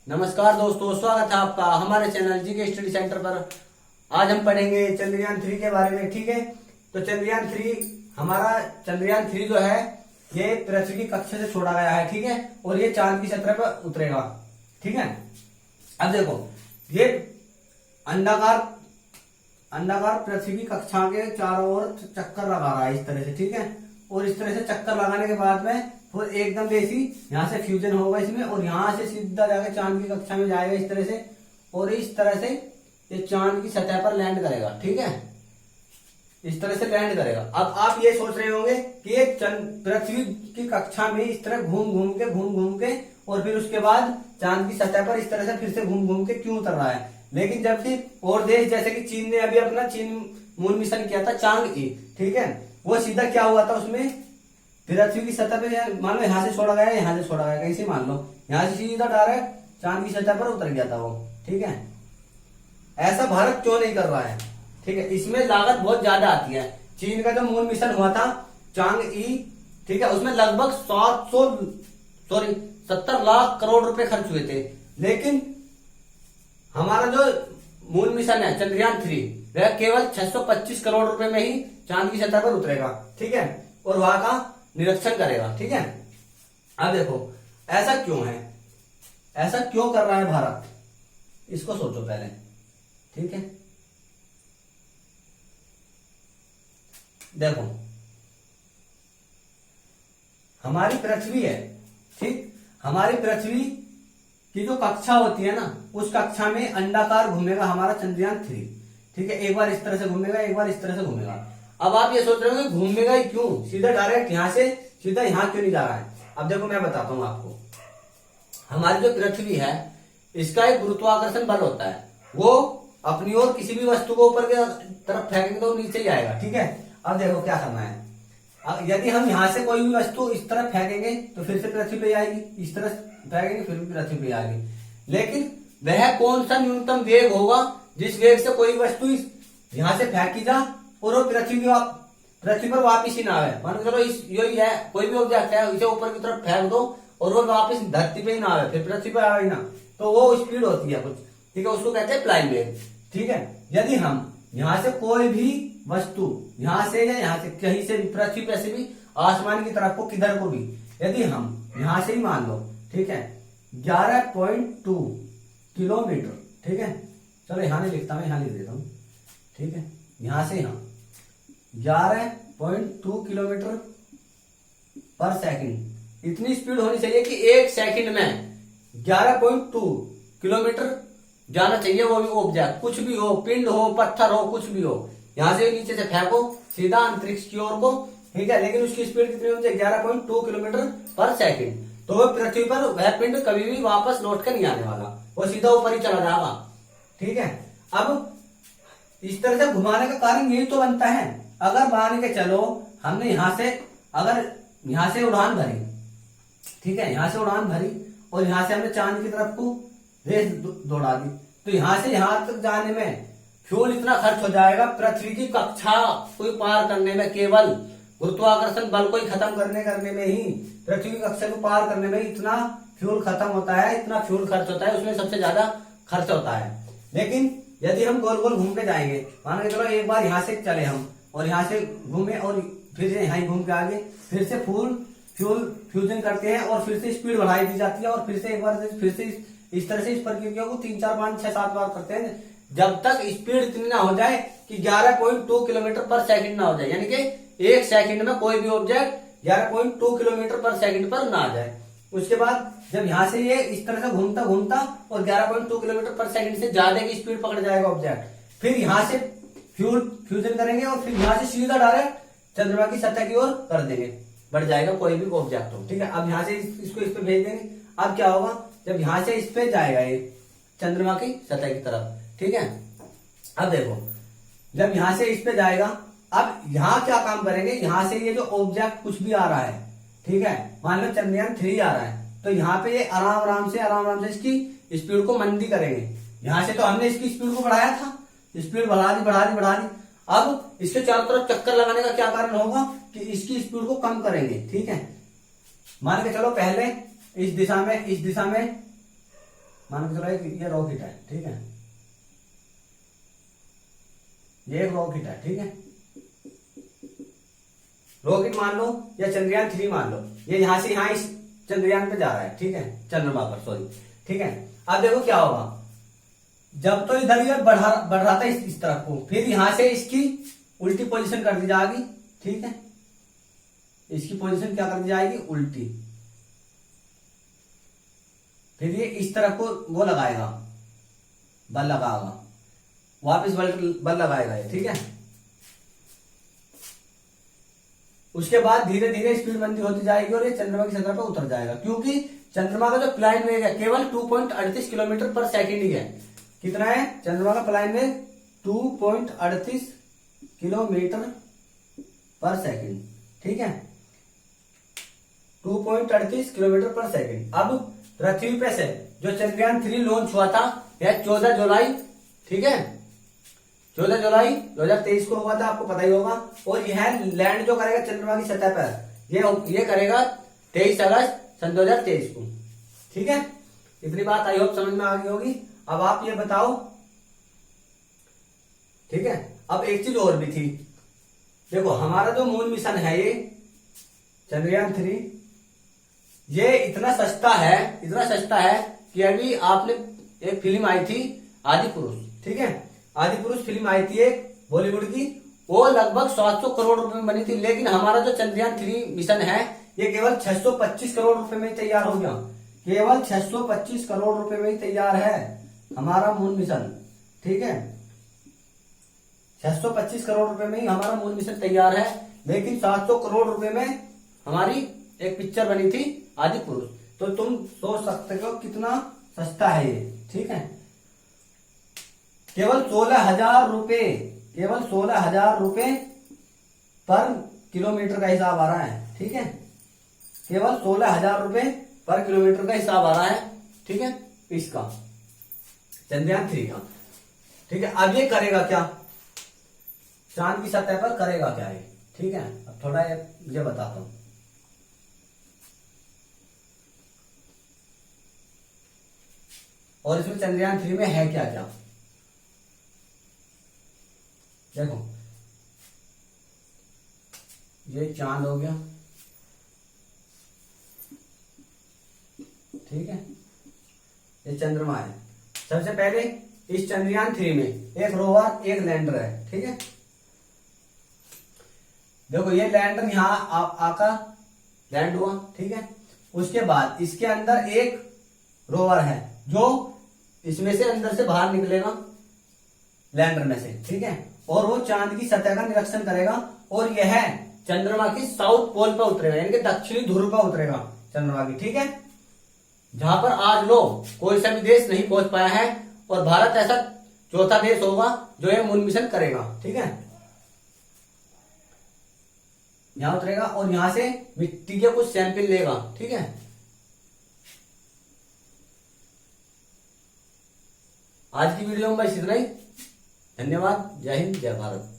नमस्कार दोस्तों, स्वागत है आपका हमारे चैनल जीके स्टडी सेंटर पर। आज हम पढ़ेंगे चंद्रयान 3 के बारे में। ठीक है, तो चंद्रयान 3 जो है ये पृथ्वी की कक्षा से छोड़ा गया है। ठीक है, और ये चांद की सतह पर उतरेगा। ठीक है, अब देखो ये अंडाकार पृथ्वी की कक्षा के चारों ओर चक्कर लगा रहा है इस तरह से। ठीक है, और इस तरह से चक्कर लगाने के बाद में फिर एकदम जैसी यहाँ से फ्यूजन होगा इसमें, और यहाँ से सीधा जाकर चांद की कक्षा में जाएगा इस तरह से, और इस तरह से ये चांद की सतह पर लैंड करेगा। ठीक है, इस तरह से लैंड करेगा। अब आप ये सोच रहे होंगे कि ये पृथ्वी की कक्षा में इस तरह घूम घूम के और फिर उसके बाद चांद की सतह पर इस तरह से फिर से घूम घूम के क्यों उतर रहा है। लेकिन जब भी और देश जैसे कि चीन ने अभी अपना मून मिशन किया था चांग-ई। ठीक है, वो सीधा क्या हुआ था उसमें पृथ्वी की सतह पे, मान लो यहाँ से छोड़ा गया, यहाँ से छोड़ा गया, कहीं से मान लो यहाँ से सीधा डायरेक्ट चांद की सतह पर उतर गया था वो। ठीक है, ऐसा भारत क्यों नहीं कर रहा है? ठीक है, इसमें लागत बहुत ज्यादा आती है। चीन का जो मून मिशन हुआ था चांग-ई, ठीक है, उसमें लगभग 70 लाख करोड़ रुपए खर्च हुए थे। लेकिन हमारा जो मून मिशन है चंद्रयान 3, वह केवल 625 करोड़ रुपए में ही चांद की सतह पर उतरेगा। ठीक है, और वहां का निरीक्षण करेगा। ठीक है, अब देखो ऐसा क्यों है, ऐसा क्यों कर रहा है भारत, इसको सोचो पहले। ठीक है, देखो हमारी पृथ्वी है, ठीक, हमारी पृथ्वी की जो कक्षा होती है ना, उस कक्षा में अंडाकार घूमेगा हमारा चंद्रयान 3। ठीक है, एक बार इस तरह से घूमेगा, एक बार इस तरह से घूमेगा। अब आप ये सोच रहे हो कि घूमेगा ही क्यों, सीधा डायरेक्ट यहां से सीधा यहां क्यों नहीं जा रहा है? अब देखो मैं बताता हूं आपको। हमारी जो पृथ्वी है इसका एक गुरुत्वाकर्षण बल होता है, वो अपनी ओर किसी भी वस्तु को ऊपर की तरफ फेंकेंगे तो नीचे ही आएगा। ठीक है, अब देखो क्या करना है। अब यदि हम यहाँ से कोई भी वस्तु इस तरफ फेंकेंगे तो फिर से पृथ्वी पे आएगी, इस तरह फेंकेंगे फिर भी पृथ्वी पे आएगी। लेकिन वह कौन सा न्यूनतम वेग होगा जिस वेग से कोई वस्तु यहाँ से फेंकी जा और वो पृथ्वी पर वापिस ही ना आवे। मान के चलो यही है, कोई भी ऑब्जेक्ट है, इसे ऊपर की तरफ फेंक दो और वो वापिस धरती पे ही ना आवे, फिर पृथ्वी पर आवे ना, तो वो स्पीड होती है कुछ। ठीक है, उसको कहते हैं फ्लाइंग वेग। ठीक है, यदि हम यहाँ से कोई भी वस्तु यहाँ से या यहाँ से कहीं से भी पृथ्वी पे से भी आसमान की तरफ को किधर को भी यदि हम यहाँ से ही मान लो, ठीक है, 11.2 किलोमीटर। ठीक है, चलो यहाँ नहीं लिखता, मैं यहाँ लिख देता हूँ। ठीक है, यहाँ से यहाँ 11.2 किलोमीटर पर सेकंड, इतनी स्पीड होनी चाहिए कि एक सेकंड में 11.2 किलोमीटर जाना चाहिए। वो भी ऑब्जेक्ट कुछ भी हो, पिंड हो, पत्थर हो, कुछ भी हो, यहां से नीचे से फेंको सीधा अंतरिक्ष की ओर को। ठीक है, लेकिन उसकी स्पीड कितनी होनी चाहिए? 11.2 किलोमीटर पर सेकंड। तो वह पृथ्वी पर वह पिंड कभी भी वापस लौट कर नहीं आने वाला, वो सीधा ऊपर ही चला जाएगा। ठीक है, अब इस तरह से घुमाने का कारण यही तो बनता है। अगर मान के चलो हमने अगर यहां से उड़ान भरी, ठीक है, यहां से उड़ान भरी और यहां से हमने चांद की तरफ को रेस दौड़ा दी, तो यहां से यहां तक जाने में फ्यूल इतना खर्च हो जाएगा, पृथ्वी की कक्षा को पार करने में, केवल गुरुत्वाकर्षण बल को ही खत्म करने में ही, पृथ्वी की कक्षा को पार करने में इतना फ्यूल खत्म होता है, इतना फ्यूल खर्च होता है, उसमें सबसे ज्यादा खर्च होता है। लेकिन यदि हम गोल गोल घूम के जाएंगे, मान के चलो एक बार यहाँ से चले हम और यहाँ से घूमे और फिर से यहाँ घूम के आगे, फिर से फ्यूल फ्यूजन करते हैं और फिर से स्पीड बढ़ाई दी जाती है और फिर से एक बार फिर से इस तरह से इस प्रक्रिया को 3, 4, 5, 6, 7 बार करते हैं, जब तक स्पीड इतनी ना हो जाए कि 11.2 किलोमीटर पर सेकंड ना हो जाए, यानी कि एक सेकंड में कोई भी ऑब्जेक्ट 11.2 किलोमीटर पर सेकंड पर ना आ जाए। उसके बाद जब यहाँ से ये इस तरह से घूमता और 11.2 किलोमीटर पर सेकंड से ज्यादा की स्पीड पकड़ जाएगा ऑब्जेक्ट, फिर यहाँ से फ्यूजन करेंगे और फिर यहाँ से सीधा डायरेक्ट चंद्रमा की सतह की ओर कर देंगे, बढ़ जाएगा कोई भी ऑब्जेक्ट हो। ठीक है, अब यहाँ से इसको इस पे भेज देंगे। अब क्या होगा, जब यहाँ से इस पे जाएगा ये चंद्रमा की सतह की तरफ। ठीक है, अब देखो जब यहाँ से इस पे जाएगा, अब यहाँ क्या काम करेंगे, यहाँ से ये जो ऑब्जेक्ट कुछ भी आ रहा है, ठीक है, मान लो चंद्रयान 3 आ रहा है, तो यहाँ पे ये आराम आराम से इसकी स्पीड को मंदी करेंगे। यहाँ से तो हमने इसकी स्पीड को बढ़ाया था, स्पीड बढ़ा दी। अब इसके चारों तरफ चक्कर लगाने का क्या कारण होगा कि इसकी स्पीड को कम करेंगे। ठीक है, मान के चलो पहले इस दिशा में मान के चलो ये रॉकेट है, ठीक है, ये एक रॉकेट है, ठीक है, रॉकेट मान लो या चंद्रयान 3 मान लो, ये यहां से यहां इस चंद्रयान पे जा रहा है, ठीक है, चंद्रमा पर, सॉरी, ठीक है। अब देखो क्या होगा, जब तो इधर ये बढ़ रहा था इस तरफ को, फिर यहां से इसकी उल्टी पोजीशन कर दी जाएगी, ठीक है, इसकी पोजीशन क्या कर दी जाएगी, उल्टी, फिर ये इस तरफ को वो लगाएगा, बल लगाएगा, वापस बल लगाएगा ये, ठीक है। उसके बाद धीरे धीरे स्पीड मंदी होती जाएगी और ये चंद्रमा की सतह पर उतर जाएगा, क्योंकि चंद्रमा का जो प्लाइन वेग है केवल 2.38 किलोमीटर पर सेकंड ही है। कितना है चंद्रमा का प्लाइन वेग? 2.38 किलोमीटर पर सेकंड, ठीक है, 2.38 किलोमीटर पर सेकंड। अब पृथ्वी पे से जो चंद्रयान 3 लॉन्च हुआ था यह 14 जुलाई, ठीक है, 14 जुलाई 2023 को हुआ था, आपको पता ही होगा। और यह लैंड जो करेगा चंद्रमा की सतह पर ये करेगा 23 अगस्त सन 2023 को, ठीक है। इतनी बात आई होप समझ में आ गई होगी। अब आप ये बताओ, ठीक है, अब एक चीज और भी थी, देखो हमारा जो मून मिशन है ये चंद्रयान 3, ये इतना सस्ता है कि अभी आपने एक फिल्म आई थी आदि पुरुष, ठीक है, आदि पुरुष फिल्म आई थी एक बॉलीवुड की, वो लगभग 700 करोड़ रुपए में बनी थी, लेकिन हमारा जो चंद्रयान 3 मिशन है ये केवल 625 करोड़ रुपए में तैयार हो गया, केवल 625 करोड़ रुपए में ही तैयार है हमारा मून मिशन, ठीक है, 625 करोड़ रुपए में ही हमारा मून मिशन तैयार है, लेकिन 700 करोड़ रुपए में हमारी एक पिक्चर बनी थी आदि पुरुष। तो तुम सोच सकते हो कितना सस्ता है ये, ठीक है, केवल 16,000 रुपए, केवल 16,000 रुपए पर किलोमीटर का हिसाब आ रहा है, ठीक है, केवल 16,000 रुपए पर किलोमीटर का हिसाब आ रहा है, ठीक है, इसका चंद्रयान 3 का, ठीक है। अब ये करेगा क्या, चांद की सतह पर करेगा क्या ये, ठीक है, अब थोड़ा ये बताता हूं। और इसमें चंद्रयान 3 में है क्या क्या, देखो ये चांद हो गया, ठीक है, ये चंद्रमा है। सबसे पहले इस चंद्रयान 3 में एक रोवर एक लैंडर है, ठीक है, देखो ये लैंडर यहां आकर लैंड हुआ, ठीक है, उसके बाद इसके अंदर एक रोवर है जो इसमें से अंदर से बाहर निकलेगा लैंडर में से, ठीक है, और वो चांद की सतह का निरीक्षण करेगा और यह चंद्रमा की साउथ पोल पर उतरेगा, यानी कि दक्षिणी ध्रुव पर उतरेगा चंद्रमा की, ठीक है, जहां पर आज लो कोई सा भी देश नहीं पहुंच पाया है, और भारत ऐसा चौथा देश होगा जो यह मून मिशन करेगा, ठीक है, यहां उतरेगा और यहां से मिट्टी के कुछ सैंपल लेगा, ठीक है। आज की वीडियो में बस इतना ही, धन्यवाद, जय हिंद, जय भारत।